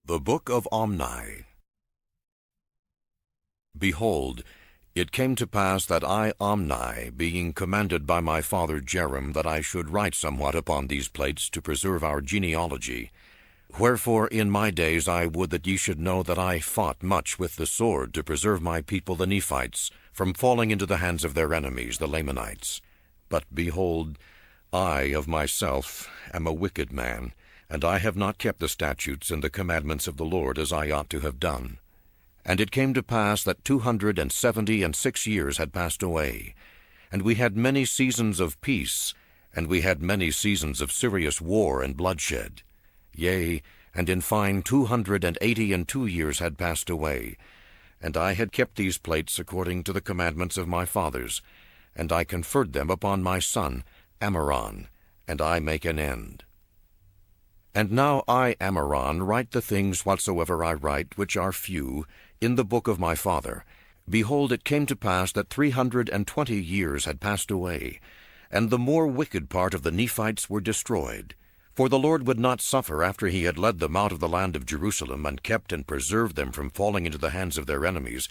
The Book of Omni. Behold, it came to pass that I, Omni, being commanded by my father Jerem that I should write somewhat upon these plates to preserve our genealogy, wherefore in my days I would that ye should know that I fought much with the sword to preserve my people the Nephites from falling into the hands of their enemies, the Lamanites. But behold, I of myself am a wicked man, and I have not kept the statutes and the commandments of the Lord as I ought to have done. And it came to pass that 276 years had passed away, and we had many seasons of peace, and we had many seasons of serious war and bloodshed. Yea, and in fine 282 years had passed away, and I had kept these plates according to the commandments of my fathers, and I conferred them upon my son Ammoron, and I make an end. And now I, Ammoron, write the things whatsoever I write, which are few, in the book of my father. Behold, it came to pass that 320 years had passed away, and the more wicked part of the Nephites were destroyed. For the Lord would not suffer, after he had led them out of the land of Jerusalem, and kept and preserved them from falling into the hands of their enemies.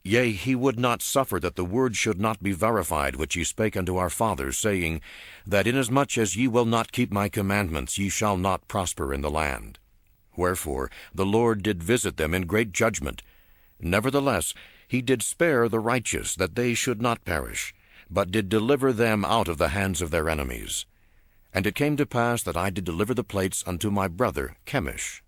Yea, he would not suffer that the word should not be verified which he spake unto our fathers, saying, that inasmuch as ye will not keep my commandments, ye shall not prosper in the land. Wherefore the Lord did visit them in great judgment. Nevertheless he did spare the righteous, that they should not perish, but did deliver them out of the hands of their enemies. And it came to pass that I did deliver the plates unto my brother Chemish.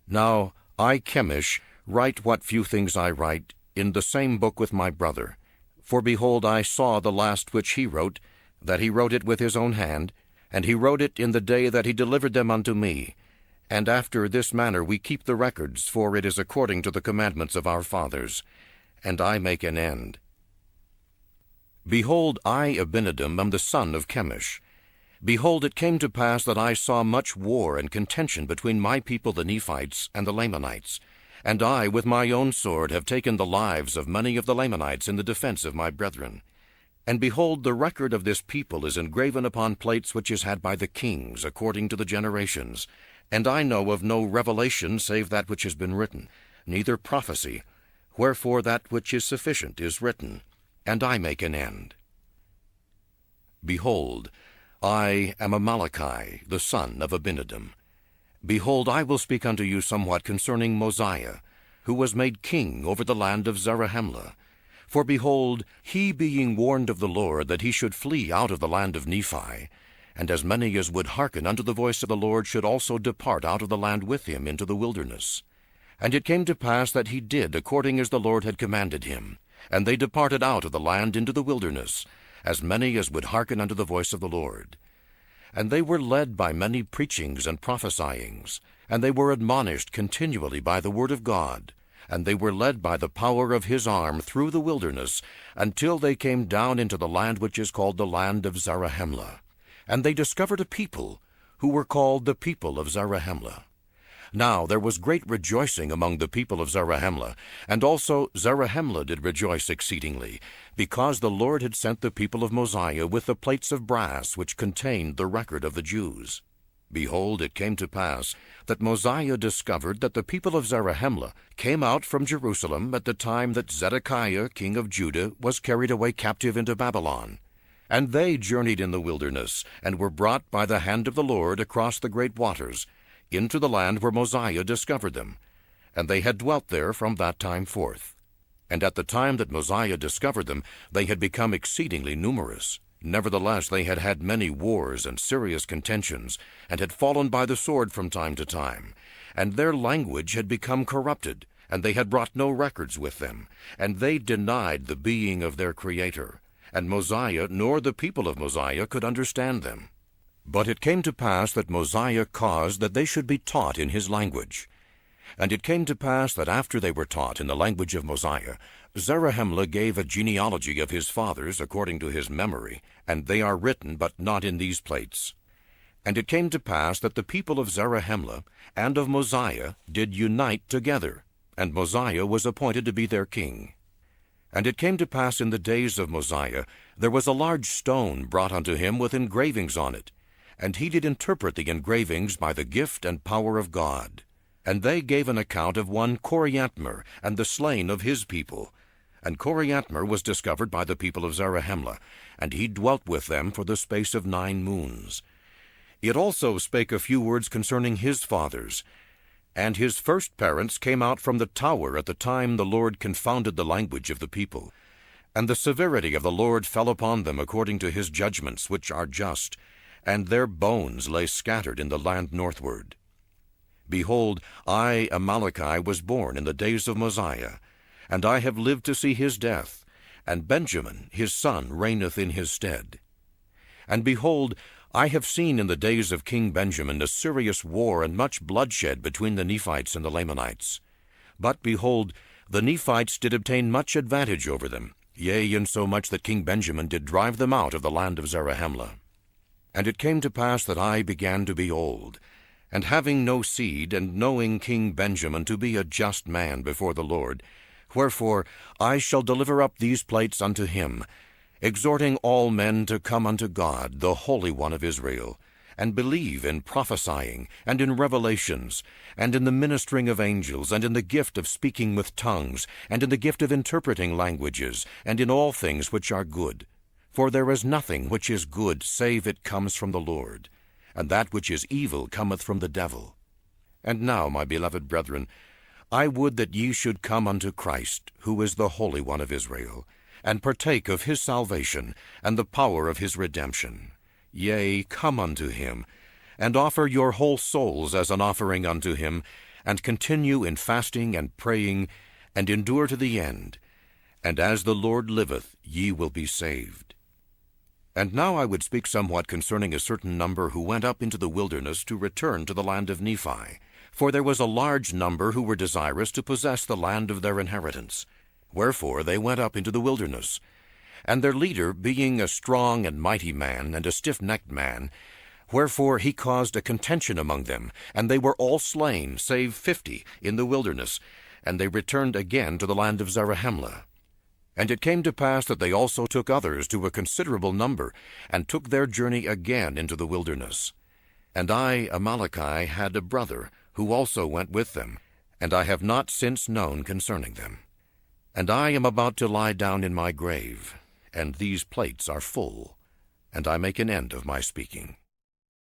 Now I, Chemish, write what few things I write in the same book with my brother. For behold, I saw the last which he wrote, that he wrote it with his own hand, and he wrote it in the day that he delivered them unto me. And after this manner we keep the records, for it is according to the commandments of our fathers. And I make an end. Behold, I, Abinadam, am the son of Chemish. Behold, it came to pass that I saw much war and contention between my people the Nephites and the Lamanites. And I, with my own sword, have taken the lives of many of the Lamanites in the defense of my brethren. And behold, the record of this people is engraven upon plates which is had by the kings, according to the generations. And I know of no revelation save that which has been written, neither prophecy. Wherefore that which is sufficient is written, and I make an end. Behold, I am Amaleki, the son of Abinadam. Behold, I will speak unto you somewhat concerning Mosiah, who was made king over the land of Zarahemla. For behold, he being warned of the Lord that he should flee out of the land of Nephi, and as many as would hearken unto the voice of the Lord should also depart out of the land with him into the wilderness. And it came to pass that he did according as the Lord had commanded him, and they departed out of the land into the wilderness, as many as would hearken unto the voice of the Lord. And they were led by many preachings and prophesyings, and they were admonished continually by the word of God, and they were led by the power of his arm through the wilderness, until they came down into the land which is called the land of Zarahemla. And they discovered a people, who were called the people of Zarahemla. Now there was great rejoicing among the people of Zarahemla, and also Zarahemla did rejoice exceedingly, because the Lord had sent the people of Mosiah with the plates of brass which contained the record of the Jews. Behold, it came to pass that Mosiah discovered that the people of Zarahemla came out from Jerusalem at the time that Zedekiah king of Judah was carried away captive into Babylon. And they journeyed in the wilderness, and were brought by the hand of the Lord across the great waters, into the land where Mosiah discovered them. And they had dwelt there from that time forth. And at the time that Mosiah discovered them, they had become exceedingly numerous. Nevertheless they had had many wars and serious contentions, and had fallen by the sword from time to time. And their language had become corrupted, and they had brought no records with them, and they denied the being of their Creator. And Mosiah nor the people of Mosiah could understand them. But it came to pass that Mosiah caused that they should be taught in his language. And it came to pass that after they were taught in the language of Mosiah, Zarahemla gave a genealogy of his fathers according to his memory, and they are written, but not in these plates. And it came to pass that the people of Zarahemla and of Mosiah did unite together, and Mosiah was appointed to be their king. And it came to pass in the days of Mosiah, there was a large stone brought unto him with engravings on it, and he did interpret the engravings by the gift and power of God. And they gave an account of one Coriantmer, and the slain of his people. And Coriantmer was discovered by the people of Zarahemla, and he dwelt with them for the space of 9 moons. It also spake a few words concerning his fathers. And his first parents came out from the tower at the time the Lord confounded the language of the people. And the severity of the Lord fell upon them according to his judgments, which are just, and their bones lay scattered in the land northward. Behold, I, Amaleki, was born in the days of Mosiah, and I have lived to see his death, and Benjamin his son reigneth in his stead. And behold, I have seen in the days of King Benjamin a serious war and much bloodshed between the Nephites and the Lamanites. But behold, the Nephites did obtain much advantage over them, yea, insomuch that King Benjamin did drive them out of the land of Zarahemla. And it came to pass that I began to be old, and having no seed, and knowing King Benjamin to be a just man before the Lord, wherefore I shall deliver up these plates unto him, exhorting all men to come unto God, the Holy One of Israel, and believe in prophesying, and in revelations, and in the ministering of angels, and in the gift of speaking with tongues, and in the gift of interpreting languages, and in all things which are good. For there is nothing which is good save it comes from the Lord, and that which is evil cometh from the devil. And now, my beloved brethren, I would that ye should come unto Christ, who is the Holy One of Israel, and partake of his salvation, and the power of his redemption. Yea, come unto him, and offer your whole souls as an offering unto him, and continue in fasting and praying, and endure to the end. And as the Lord liveth, ye will be saved. And now I would speak somewhat concerning a certain number who went up into the wilderness to return to the land of Nephi. For there was a large number who were desirous to possess the land of their inheritance. Wherefore they went up into the wilderness. And their leader, being a strong and mighty man, and a stiff-necked man, wherefore he caused a contention among them, and they were all slain, save 50, in the wilderness, and they returned again to the land of Zarahemla. And it came to pass that they also took others to a considerable number, and took their journey again into the wilderness. And I, Amaleki, had a brother, who also went with them, and I have not since known concerning them. And I am about to lie down in my grave, and these plates are full, and I make an end of my speaking.